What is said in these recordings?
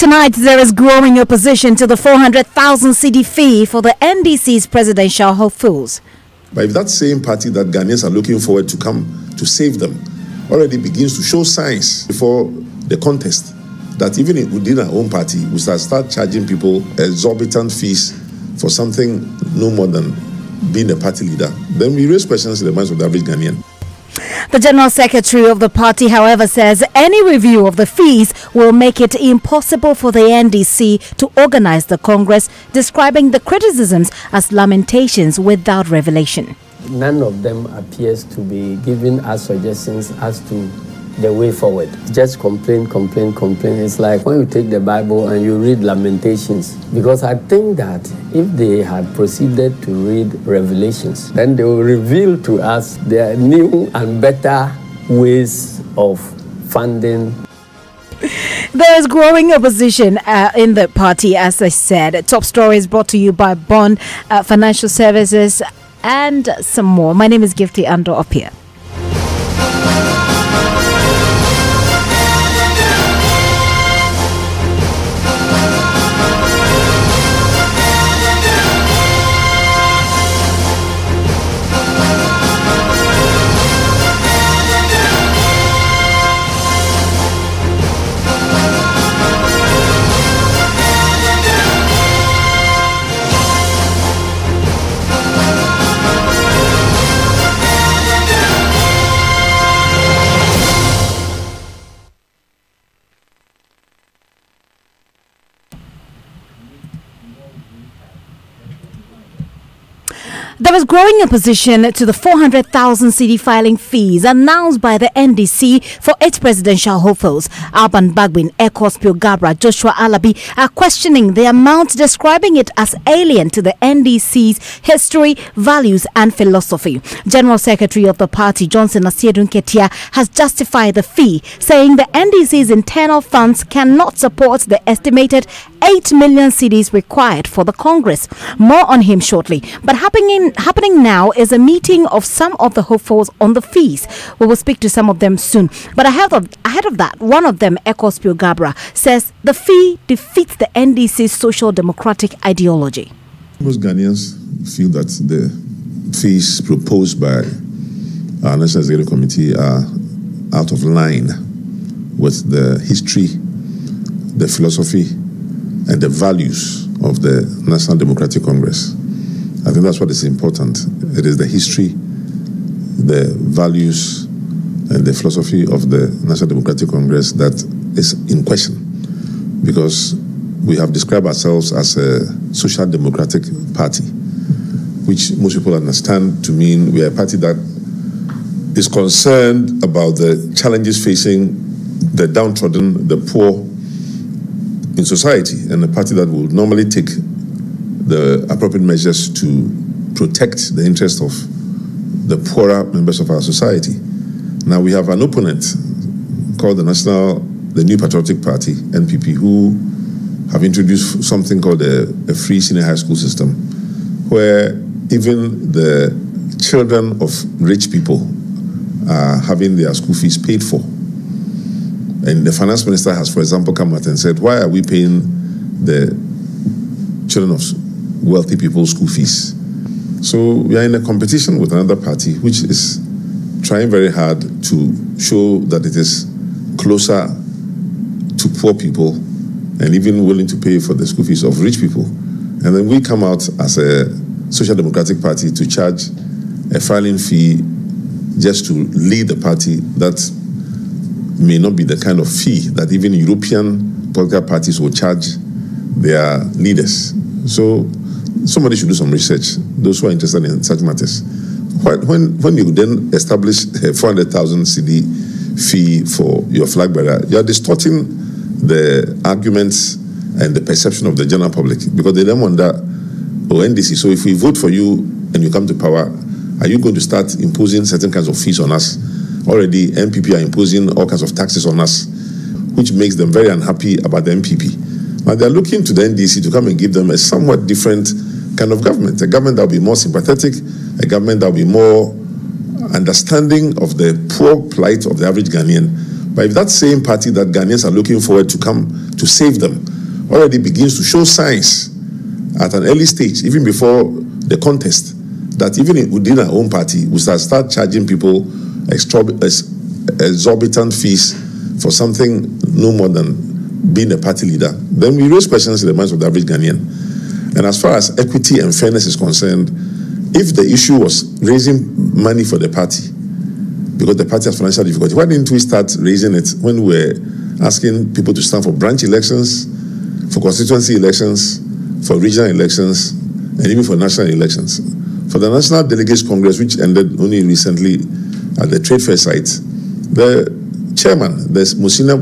Tonight, there is growing opposition to the 400,000 cedi fee for the NDC's presidential hopefuls. But if that same party that Ghanaians are looking forward to come to save them already begins to show signs before the contest that even within our own party, we start charging people exorbitant fees for something no more than being a party leader, then we raise questions in the minds of the average Ghanaian. The General Secretary of the party, however, says any review of the fees will make it impossible for the NDC to organize the Congress, describing the criticisms as lamentations without revelation. None of them appears to be giving us suggestions as to the way forward. Just complain. It's like when you take the Bible and you read Lamentations. Because I think that if they had proceeded to read Revelations, then they will reveal to us their new and better ways of funding. There is growing opposition in the party, as I said. Top story is brought to you by Bond Financial Services and some more. My name is Gifty Ando Opia. There is growing opposition to the 400,000 cedi filing fees announced by the NDC for its presidential hopefuls. Alban Bagbin, Ecospio Gabra, Joshua Alabi are questioning the amount, describing it as alien to the NDC's history, values and philosophy. General Secretary of the party, Johnson Asiedu Nketia, has justified the fee, saying the NDC's internal funds cannot support the estimated 8 million cedis required for the Congress. More on him shortly. But happening now is a meeting of some of the hopefuls on the fees. We will speak to some of them soon. But ahead of that, one of them, Ecospio Gabra, says the fee defeats the NDC's social democratic ideology. Most Ghanaians feel that the fees proposed by our National Executive Committee are out of line with the history, the philosophy, and the values of the National Democratic Congress. I think that's what is important. It is the history, the values, and the philosophy of the National Democratic Congress that is in question. Because we have described ourselves as a social democratic party, which most people understand to mean we are a party that is concerned about the challenges facing the downtrodden, the poor in society, and a party that will normally take the appropriate measures to protect the interests of the poorer members of our society. Now we have an opponent called the New Patriotic Party, NPP, who have introduced something called a free senior high school system, where even the children of rich people are having their school fees paid for. And the finance minister has, for example, come out and said, why are we paying the children of wealthy people's school fees? So we are in a competition with another party which is trying very hard to show that it is closer to poor people and even willing to pay for the school fees of rich people. And then we come out as a social democratic party to charge a filing fee just to lead the party that may not be the kind of fee that even European political parties will charge their leaders. So somebody should do some research, those who are interested in such matters. When you then establish a 400,000 cedi fee for your flag bearer, you are distorting the arguments and the perception of the general public, because they then wonder, oh, NDC, so if we vote for you and you come to power, are you going to start imposing certain kinds of fees on us? Already, NPP are imposing all kinds of taxes on us, which makes them very unhappy about the NPP. Now, they're looking to the NDC to come and give them a somewhat different kind of government, a government that will be more sympathetic, a government that will be more understanding of the poor plight of the average Ghanaian. But if that same party that Ghanaians are looking forward to come to save them already begins to show signs at an early stage, even before the contest, that even within our own party, we start charging people exorbitant fees for something no more than being a party leader. Then we raise questions in the minds of the average Ghanaian. And as far as equity and fairness is concerned, if the issue was raising money for the party, because the party has financial difficulty, why didn't we start raising it when we were asking people to stand for branch elections, for constituency elections, for regional elections, and even for national elections? For the National Delegates Congress, which ended only recently at the Trade Fair site, the chairman, the most senior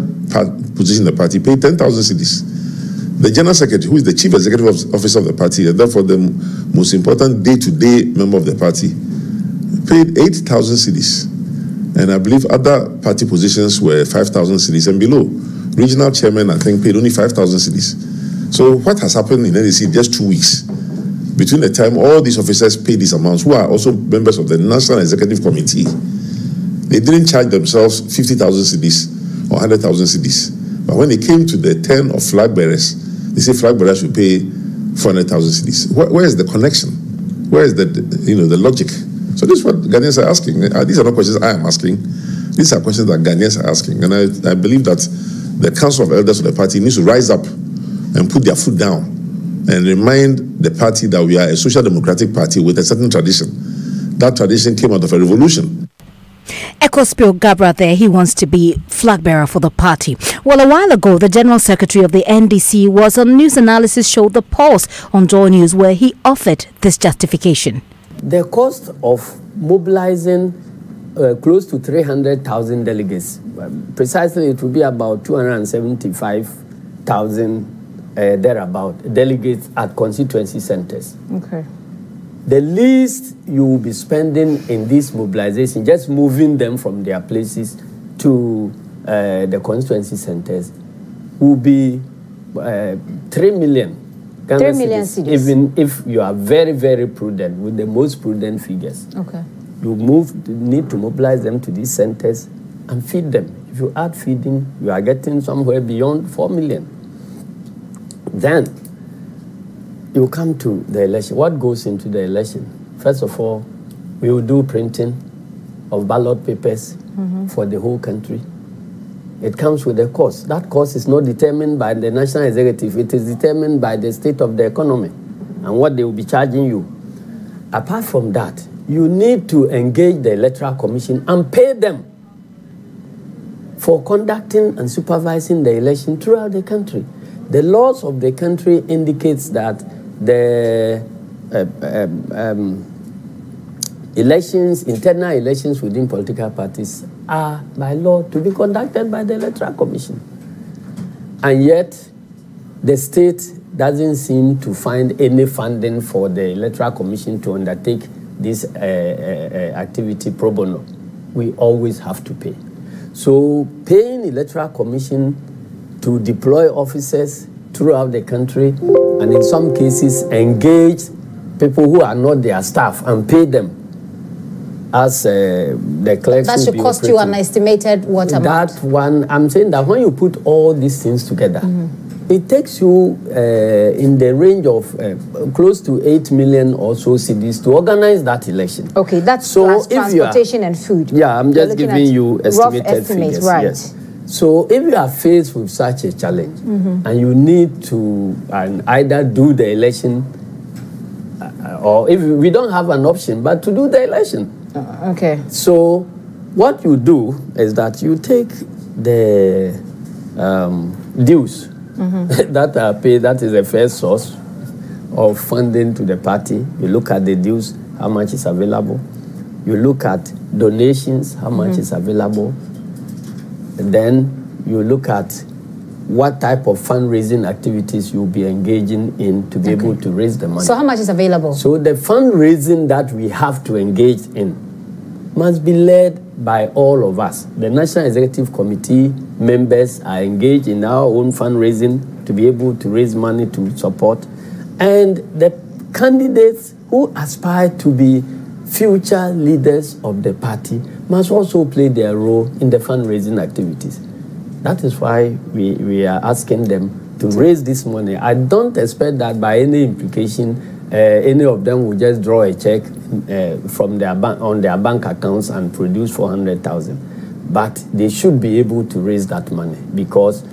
position in the party, paid 10,000 cedis. The general secretary, who is the chief executive officer of the party, and therefore the most important day-to-day member of the party, paid 8,000 cedis. And I believe other party positions were 5,000 cedis and below. Regional chairman, I think, paid only 5,000 cedis. So what has happened in NDC in just 2 weeks? Between the time all these officers paid these amounts, who are also members of the National Executive Committee, they didn't charge themselves 50,000 cedis or 100,000 cedis. But when they came to the turn of flag bearers, they say flag bearers should pay 400,000 cedis. Where is the connection? Where is the logic? So this is what Ghanaians are asking. These are not questions I am asking. These are questions that Ghanaians are asking. And I believe that the Council of Elders of the party needs to rise up and put their foot down and remind the party that we are a social democratic party with a certain tradition. That tradition came out of a revolution. Ecospio Gabra there, he wants to be flag bearer for the party. Well, a while ago, the General Secretary of the NDC was on News Analysis show The Pulse on Joy News, where he offered this justification. The cost of mobilizing close to 300,000 delegates, precisely it will be about 275,000 thereabout delegates at constituency centers. Okay. The least you will be spending in this mobilization, just moving them from their places to the constituency centers, will be 3 million. 3 million cedis. Even if you are very, very prudent, with the most prudent figures. Okay. You need to mobilize them to these centers and feed them. If you add feeding, you are getting somewhere beyond 4 million. Then you come to the election. What goes into the election? First of all, we will do printing of ballot papers for the whole country. It comes with a cost. That cost is not determined by the national executive. It is determined by the state of the economy and what they will be charging you. Apart from that, you need to engage the Electoral Commission and pay them for conducting and supervising the election throughout the country. The laws of the country indicates that the elections, internal elections within political parties are by law to be conducted by the Electoral Commission. And yet, the state doesn't seem to find any funding for the Electoral Commission to undertake this activity pro bono. We always have to pay. So paying Electoral Commission to deploy officers throughout the country and in some cases engage people who are not their staff and pay them as the clerks. That should cost you an estimated what amount? That one, I'm saying that when you put all these things together, it takes you in the range of close to 8 million or so cedis to organize that election. Okay, that's plus transportation and food. Yeah, I'm just giving you estimated figures. Right. Yes. So if you are faced with such a challenge and you need to either do the election or if we don't have an option but to do the election. Okay. So what you do is that you take the dues that are paid, that is the first source of funding to the party. You look at the dues, how much is available. You look at donations, how much is available. And then you look at what type of fundraising activities you'll be engaging in to be able to raise the money. So how much is available? So the fundraising that we have to engage in must be led by all of us. The National Executive Committee members are engaged in our own fundraising to be able to raise money to support. And the candidates who aspire to be future leaders of the party must also play their role in the fundraising activities. That is why we are asking them to raise this money. I don't expect that by any implication, any of them will just draw a check from their on their bank accounts and produce 400,000. But they should be able to raise that money, because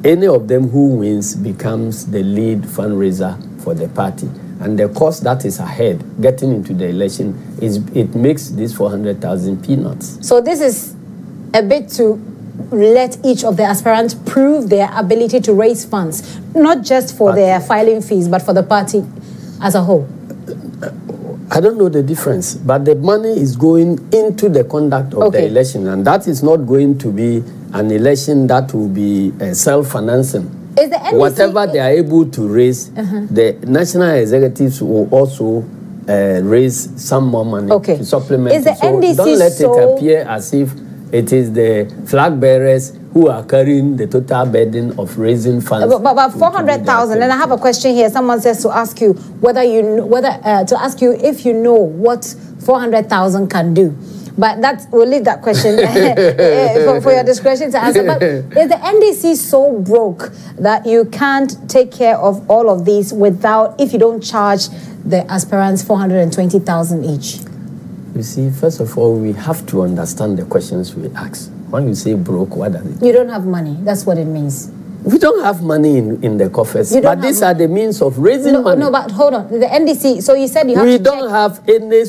any of them who wins becomes the lead fundraiser for the party. And the cost that is ahead, getting into the election, it makes this 400,000 peanuts. So this is a bit to let each of the aspirants prove their ability to raise funds, not just for their filing fees, but for the party as a whole. I don't know the difference, but the money is going into the conduct of the election, and that is not going to be an election that will be self-financing. Whatever they are able to raise, the national executives will also raise some more money to supplement. Is the NDC don't let it appear as if it is the flag bearers who are carrying the total burden of raising funds. But 400,000. And I have a question here. Someone says to ask you if you know what 400,000 can do. But we'll leave that question for your discretion to answer. But is the NDC so broke that you can't take care of all of these if you don't charge the aspirants 420,000 each? You see, first of all, we have to understand the questions we ask. When you say broke, what does it mean? You don't have money. That's what it means. We don't have money in the coffers, but these are the means of raising money. No, but hold on. The NDC, so you said you have We don't have any,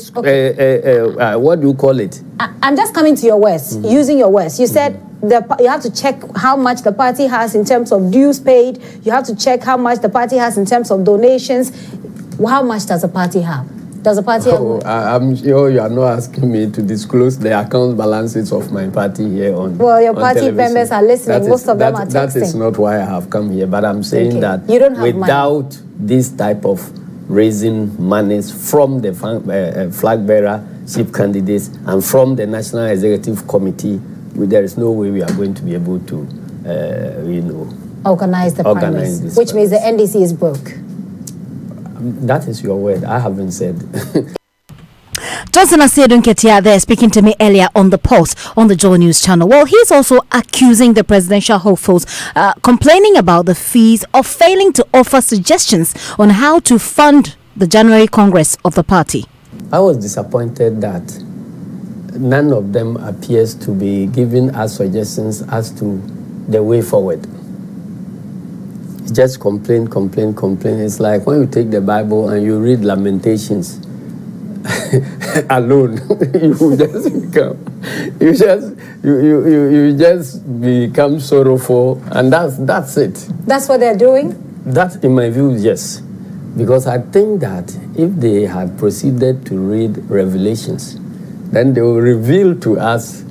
what do you call it? I'm just coming to your words, using your words. You said you have to check how much the party has in terms of dues paid. You have to check how much the party has in terms of donations. How much does the party have? Does the party have... I'm sure you are not asking me to disclose the account balances of my party here on Well, your party members are listening. Most of them are texting. That is not why I have come here. But I'm saying that you don't have without this type of raising monies from the flag bearer chief candidates and from the National Executive Committee, there is no way we are going to be able to, organize the primaries, which means the NDC is broke. That is your word. I haven't said. Johnson Asiedu Nketia there speaking to me earlier on the Pulse on the Joy News channel. Well, he's also accusing the presidential hopefuls, complaining about the fees of failing to offer suggestions on how to fund the January Congress of the party. I was disappointed that none of them appears to be giving us suggestions as to the way forward. Just complain. It's like when you take the Bible and you read Lamentations alone, you just become sorrowful, and that's it. That's what they're doing? That, in my view, yes. Because I think that if they had proceeded to read Revelations, then they will reveal to us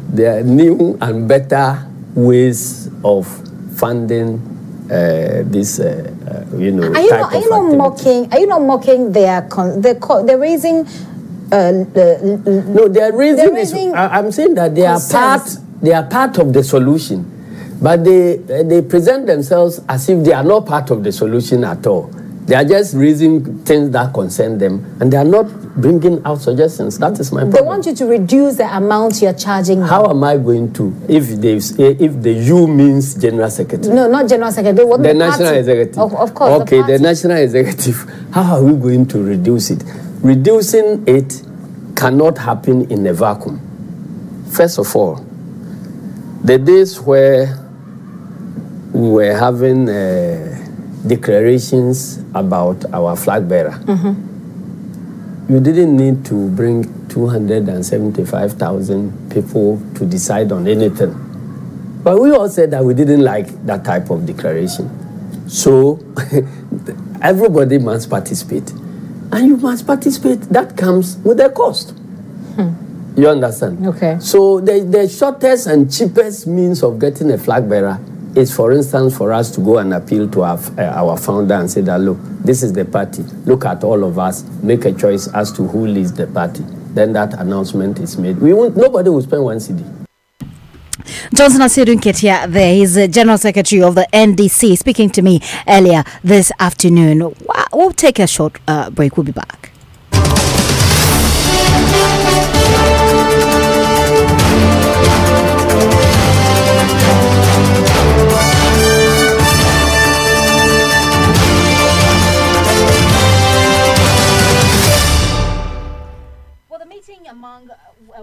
their new and better ways of funding this, Are you not mocking they're raising? No, they're raising. I'm saying that they are part of the solution, but they present themselves as if they are not part of the solution at all. They are just raising things that concern them, and they are not bringing out suggestions. That is my problem. They want you to reduce the amount you're charging. How am I going to? If the U means General Secretary. No, not General Secretary. The National Executive. Of course. Okay, the National Executive. How are we going to reduce it? Reducing it cannot happen in a vacuum. First of all, the days where we were having declarations about our flag bearer, you didn't need to bring 275,000 people to decide on anything. But we all said that we didn't like that type of declaration. So everybody must participate. And you must participate. That comes with a cost. You understand? Okay. So the shortest and cheapest means of getting a flag bearer is, for instance, for us to go and appeal to our founder and say that, look, this is the party. Look at all of us. Make a choice as to who leads the party. Then that announcement is made. Nobody will spend 1 cedi. Johnson Asiedu Nketia there, he's the General Secretary of the NDC, speaking to me earlier this afternoon. We'll take a short break. We'll be back. among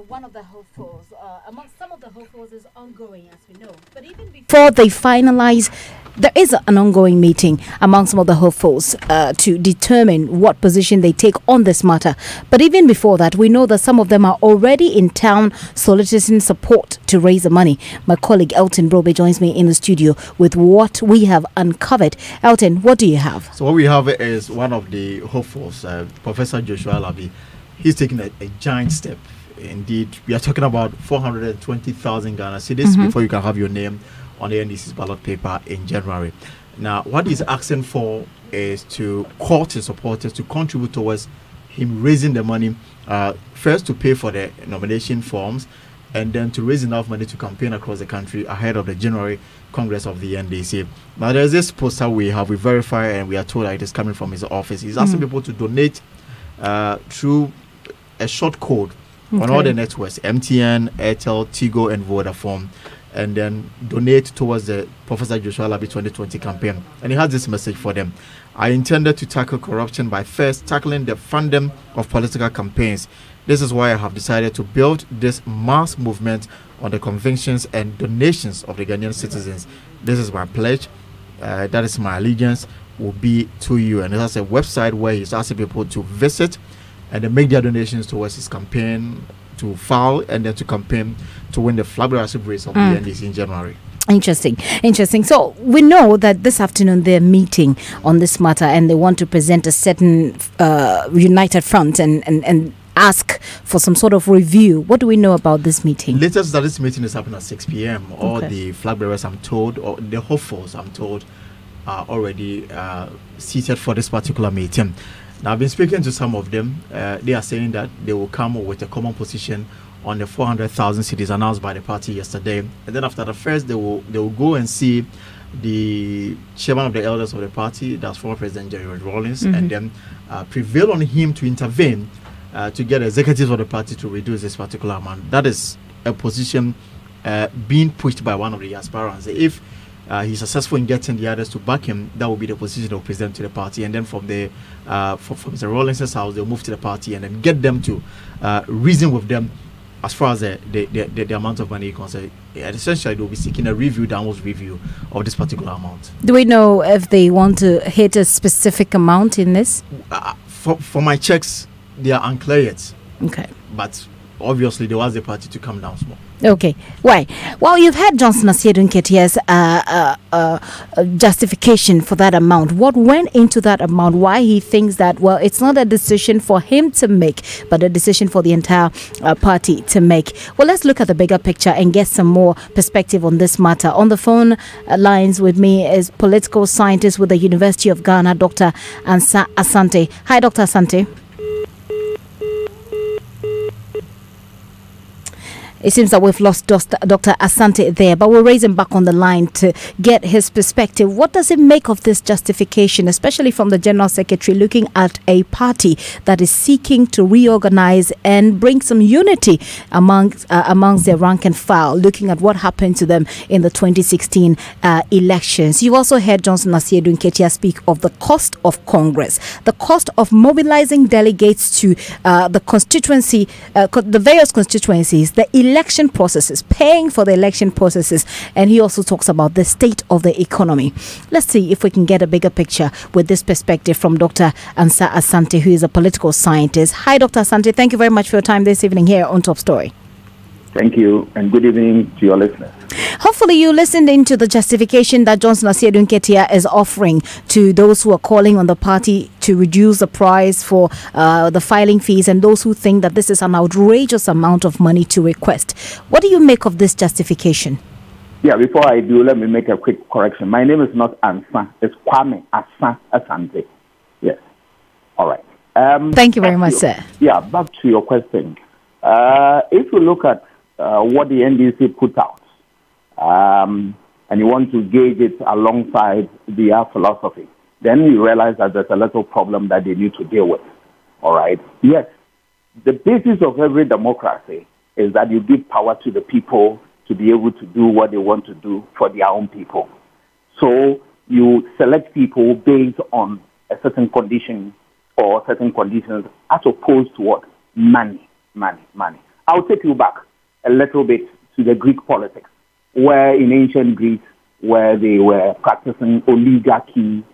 one of the hopefuls, among some of the hopefuls is ongoing, as we know. But even before they finalize, there is an ongoing meeting among some of the hopefuls to determine what position they take on this matter. But even before that, we know that some of them are already in town soliciting support to raise the money. My colleague Elton Brobe joins me in the studio with what we have uncovered. Elton, what do you have? So what we have is one of the hopefuls, Professor Joshua Alabi. He's taking a giant step. Indeed, we are talking about 420,000 Ghana cedis before you can have your name on the NDC's ballot paper in January. Now, what he's asking for is to court his supporters to contribute towards him raising the money, first to pay for the nomination forms, and then to raise enough money to campaign across the country ahead of the January Congress of the NDC. Now, there's this poster we verify, and we are told that it is coming from his office. He's asking people to donate through a short code on all the networks, MTN, Airtel, Tigo, and Vodafone, and then donate towards the Professor Joshua Alabi 2020 campaign. And he has this message for them. I intended to tackle corruption by first tackling the funding of political campaigns. This is why I have decided to build this mass movement on the convictions and donations of the Ghanaian citizens. This is my pledge. That is my allegiance will be to you. And there's a website where he's asking people to visit and then make their donations towards his campaign, to file and then to campaign to win the flagship race of the NDC in January. Interesting. So we know that this afternoon they're meeting on this matter and they want to present a certain united front and ask for some sort of review. What do we know about this meeting? Latest that this meeting is happening at 6 p.m. All the flag bearers, I'm told, or the hopefuls, I'm told, are already seated for this particular meeting. Now, I've been speaking to some of them. They are saying that they will come with a common position on the 400,000 cedis announced by the party yesterday. And then after the first, they will go and see the chairman of the elders of the party, that's former President Jerry Rawlings, and then prevail on him to intervene to get executives of the party to reduce this particular amount. That is a position being pushed by one of the aspirants. If he's successful in getting the others to back him, that will be the position they'll present to the party. And then from the from Mr. Rawlings' house, they'll move to the party and then get them to reason with them as far as the amount of money concerned. Essentially, they'll be seeking a review, downwards review of this particular amount. Do we know if they want to hit a specific amount in this? For my checks, they are unclear yet. Okay. But obviously, they want the party to come down small. Okay. Why? Well, you've had Johnson Asiedu Nketiah's justification for that amount. What went into that amount? Why he thinks that, well, it's not a decision for him to make, but a decision for the entire party to make. Well, let's look at the bigger picture and get some more perspective on this matter. On the phone lines with me is political scientist with the University of Ghana, Dr. Ansah Asante. Hi, Dr. Asante. It seems that we've lost Dr. Asante there, but we'll raise him back on the line to get his perspective. What does it make of this justification, especially from the General Secretary, looking at a party that is seeking to reorganize and bring some unity amongst their rank and file, looking at what happened to them in the 2016 elections? You also heard Johnson Asiedu Nketiah speak of the cost of Congress, the cost of mobilizing delegates to the constituency, the various constituencies, the election processes, paying for the election processes, and he also talks about the state of the economy. Let's see if we can get a bigger picture with this perspective from Dr. Ansah Asante, who is a political scientist. Hi, Dr. Asante. Thank you very much for your time this evening here on Top Story. Thank you, and good evening to your listeners. Hopefully you listened into the justification that Johnson Asiedu Nketiah is offering to those who are calling on the party to reduce the price for the filing fees, and those who think that this is an outrageous amount of money to request. What do you make of this justification? Yeah, before I do, let me make a quick correction. My name is not Ansah, it's Kwame Ansah Asante. Yes. All right. Thank you very much, sir. Yeah, back to your question. If you look at what the NDC put out, and you want to gauge it alongside their philosophy, then you realize that there's a little problem that they need to deal with. All right? Yes, the basis of every democracy is that you give power to the people to be able to do what they want to do for their own people. So you select people based on a certain condition or certain conditions as opposed to what? Money. money. I'll take you back a little bit to the Greek politics, where in ancient Greece, where they were practicing oligarchy,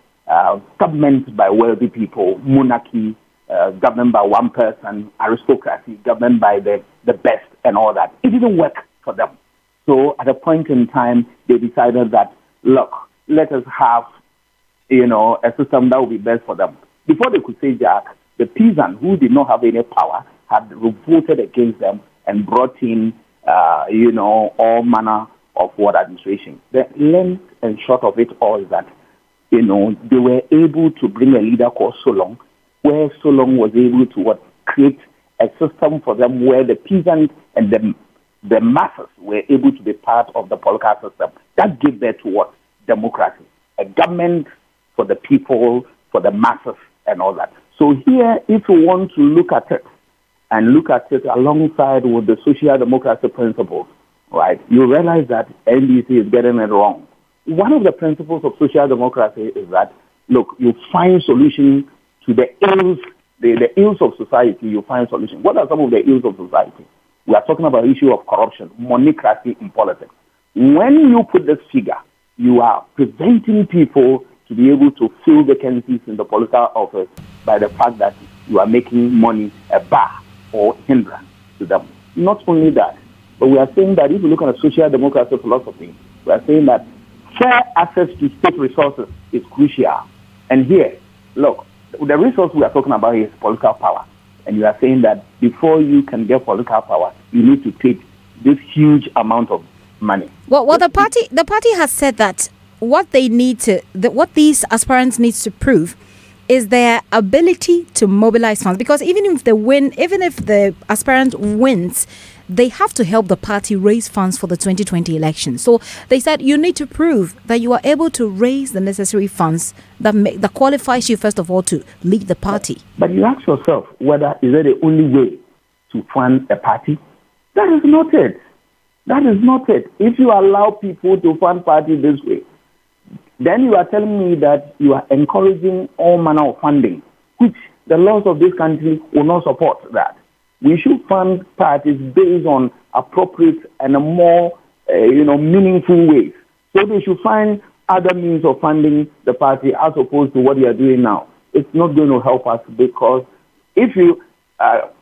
government by wealthy people, monarchy, government by one person, aristocracy, government by the best and all that. It didn't work for them. So at a point in time, they decided that, look, let us have, a system that will be best for them. Before they could say Jack, the peasant who did not have any power had revolted against them and brought in, all manner of administration. The length and short of it all is that, they were able to bring a leader called Solon, where Solon was able to create a system for them where the peasants and the masses were able to be part of the political system. That gave birth to what? Democracy. A government for the people, for the masses, and all that. So here, if you want to look at it, and look at it alongside with the social democracy principles, right, you realize that NDC is getting it wrong. One of the principles of social democracy is that, look, you find solutions to the ills, the ills of society, you find solutions. What are some of the ills of society? We are talking about the issue of corruption, moneycracy in politics. When you put this figure, you are preventing people to be able to fill vacancies in the political office by the fact that you are making money a bar or hindrance to them. Not only that, but we are saying that if you look at a social democracy philosophy, we are saying that fair access to state resources is crucial. And here, look, the resource we are talking about is political power. And you are saying that before you can get political power, you need to take this huge amount of money. Well, the party has said that what they need to, what these aspirants need to prove is their ability to mobilize funds. Because even if the aspirant wins, they have to help the party raise funds for the 2020 election. So they said you need to prove that you are able to raise the necessary funds that qualifies you, first of all, to lead the party. But you ask yourself, whether is that the only way to fund a party? That is not it. That is not it. If you allow people to fund party this way, then you are telling me that you are encouraging all manner of funding, which the laws of this country will not support that. We should fund parties based on appropriate and a more, meaningful ways. So they should find other means of funding the party as opposed to what they are doing now. It's not going to help us, because if you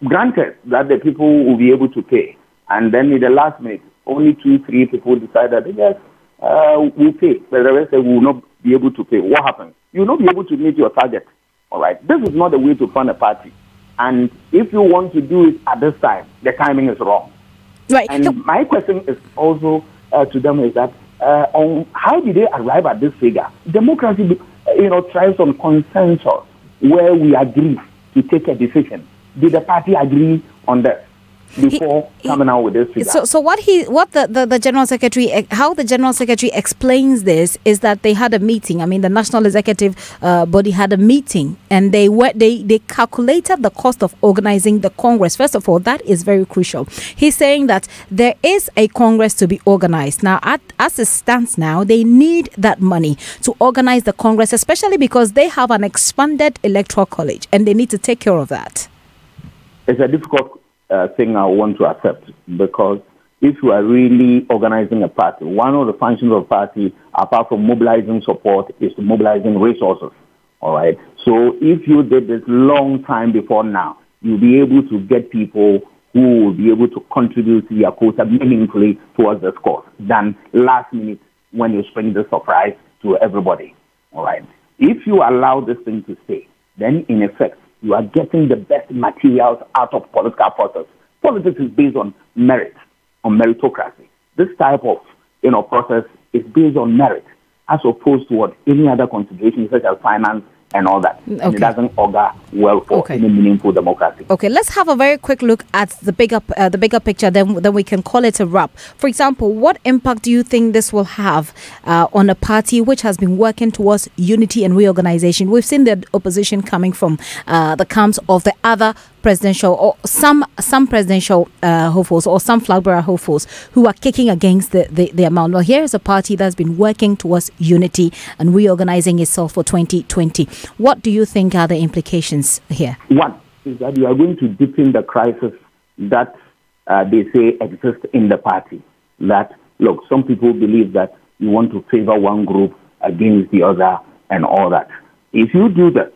granted that the people will be able to pay, and then in the last minute, only 2-3 people decide that, yes, we'll pay, but the rest will not be able to pay. What happens? You will not be able to meet your target. All right. This is not the way to fund a party. And if you want to do it at this time, the timing is wrong. Right. And my question is also to them is that on how did they arrive at this figure? Democracy, thrives on consensus, where we agree to take a decision. Did the party agree on this before coming out with this figure? So what the General Secretary, how the General Secretary explains this is that they had a meeting. I mean, the National Executive body had a meeting, and they calculated the cost of organizing the Congress. First of all, that is very crucial. He's saying that there is a Congress to be organized. Now, as it stands now, they need that money to organize the Congress, especially because they have an expanded electoral college, and they need to take care of that. It's a difficult thing I want to accept, because if you are really organizing a party, one of the functions of a party, apart from mobilizing support, is to mobilizing resources. All right. So if you did this long time before now, you'll be able to get people who will be able to contribute to your quota meaningfully towards this cause than last minute when you spring the surprise to everybody. All right. If you allow this thing to stay, then in effect, you are getting the best materials out of political process. Politics is based on merit, on meritocracy. This type of process is based on merit, as opposed to what any other considerations such as finance and all that. Okay. And it doesn't augur well for any meaningful democracy. Okay, let's have a very quick look at the bigger picture. Then we can call it a wrap. For example, what impact do you think this will have on a party which has been working towards unity and reorganization? We've seen the opposition coming from the camps of the other presidential or some presidential hopefuls or some flag bearer hopefuls who are kicking against the amount. Well, here is a party that's been working towards unity and reorganizing itself for 2020. What do you think are the implications here? One is that you are going to deepen the crisis that they say exist in the party. That, look, some people believe that you want to favor one group against the other and all that. If you do that,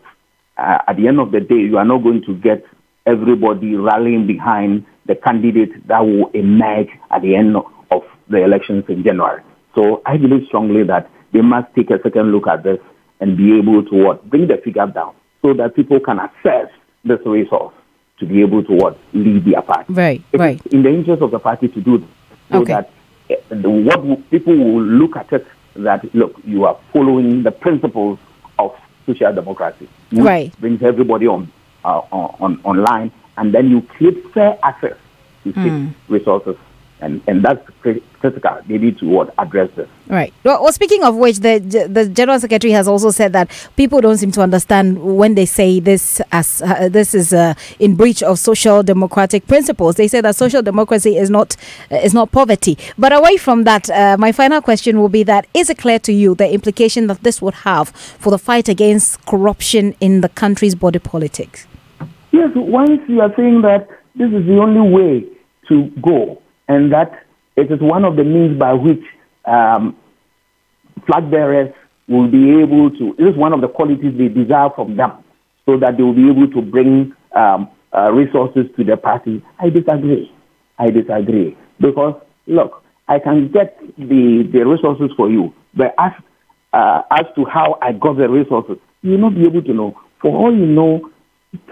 at the end of the day, you are not going to get everybody rallying behind the candidate that will emerge at the end of the elections in January. So I believe strongly that they must take a second look at this and be able to bring the figure down so that people can access this resource to be able to lead their party. Right. It's in the interest of the party to do this, so that people will look at it that, look, you are following the principles of social democracy, which brings everybody online, and then you create fair access to state resources. And that's critical. They need to address this. Right. Well, speaking of which, the General Secretary has also said that people don't seem to understand when they say this as this is in breach of social democratic principles. They say that social democracy is not poverty. But away from that, my final question will be that, is it clear to you the implication that this would have for the fight against corruption in the country's body politics? Yes, once you are saying that this is the only way to go, and that it is one of the means by which flag bearers will be able to, this is one of the qualities they desire from them, so that they will be able to bring resources to the party. I disagree. Because, look, I can get the resources for you, but as to how I got the resources, you will not be able to know. For all you know,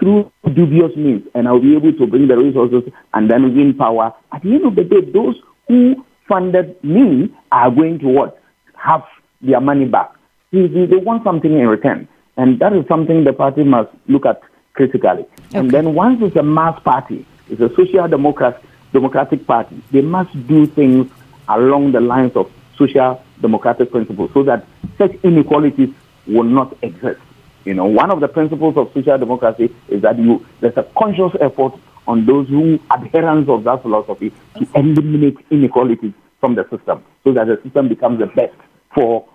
through dubious means, and I'll be able to bring the resources and then win power. At the end of the day, those who funded me are going to have their money back. They want something in return, and that is something the party must look at critically. And then once it's a mass party, it's a social democratic party, they must do things along the lines of social democratic principles so that such inequalities will not exist. One of the principles of social democracy is that there's a conscious effort on those who adherents of that philosophy to eliminate inequalities from the system so that the system becomes the best for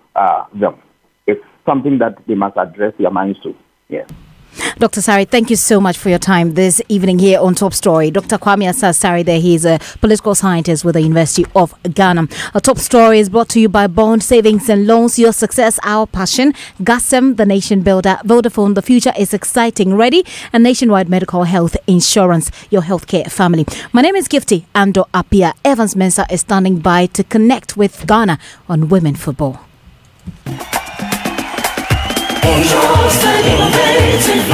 them. It's something that they must address their minds to. Yes. Dr. Sari, thank you so much for your time this evening here on Top Story. Dr. Kwame Asah-Sari there, he is a political scientist with the University of Ghana. Our Top Story is brought to you by Bond Savings and Loans, your success, our passion. GASM, the nation builder. Vodafone, the future is exciting. Ready? And Nationwide Medical Health Insurance, your healthcare family. My name is Gifty Ando Apia. Evans Mensah is standing by to connect with Ghana on women football. Innovative